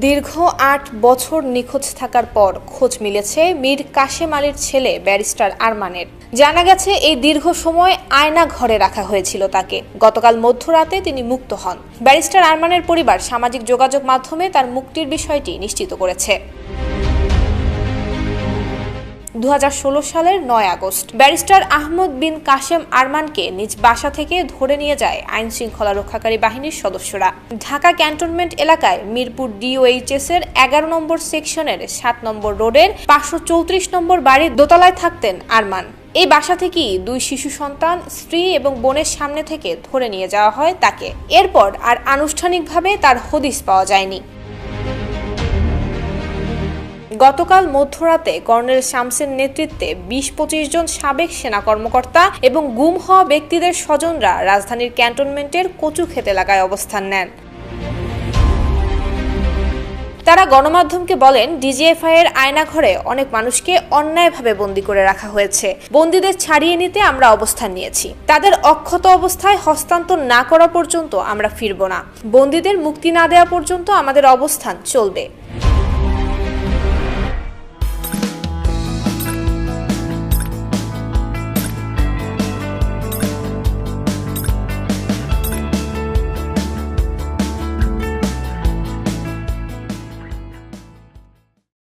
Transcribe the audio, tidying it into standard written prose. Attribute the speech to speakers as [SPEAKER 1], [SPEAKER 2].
[SPEAKER 1] দীর্ঘ ৮ বছর নিখোঁজ থাকার পর খোঁজ মিলেছে মীর কাশেম আলীর ছেলে ব্যারিস্টার আরমানের। জানা গেছে এই দীর্ঘ সময় আয়না ঘরে রাখা হয়েছিল তাকে। গতকাল মধ্যরাতে তিনি মুক্ত হন। ব্যারিস্টার আরমানের পরিবার সামাজিক যোগাযোগ মাধ্যমে তার মুক্তির বিষয়টি নিশ্চিত করেছে। 2016 সালের 9 আগস্ট ব্যারিস্টার আহমদ বিন কাশেম আরমানকে নিজ বাসা থেকে ধরে নিয়ে যায় আইন শৃঙ্খলা রক্ষাকারী বাহিনীর সদস্যরা। ঢাকা ক্যান্টনমেন্ট এলাকায় মিরপুর ডিওএইচএস এর 11 নম্বর সেকশনের 7 নম্বর রোডের 534 নম্বর বাড়ির দোতলায় থাকতেন আরমান। এই বাসা থেকেই 2 শিশু সন্তান, স্ত্রী এবং বোনের সামনে থেকে ধরে নিয়ে যাওয়া হয় তাকে। এরপর আর আনুষ্ঠানিকভাবে তার হদিস পাওয়া যায়নি। গতকাল মধ্যরাতে কর্নেল শামসের নেতৃত্বে 20-25 জন সাবেক সেনা কর্মকর্তা এবং গুম হওয়া ব্যক্তিদের স্বজনরা রাজধানীর ক্যান্টনমেন্টের কচুক্ষেত এলাকায় অবস্থান নেন। তারা গণমাধ্যমকে বলেন, ডিজিএফআই এর আয়নাঘরে অনেক মানুষকে অন্যায়ভাবে বন্দী করে রাখা হয়েছে। বন্দীদের ছাড়িয়ে নিতে আমরা অবস্থান নিয়েছি। তাদের অক্ষত অবস্থায় হস্তান্তর না করা পর্যন্ত আমরা ফিরব না। বন্দীদের মুক্তি না দেওয়া পর্যন্ত আমাদের অবস্থান চলবে।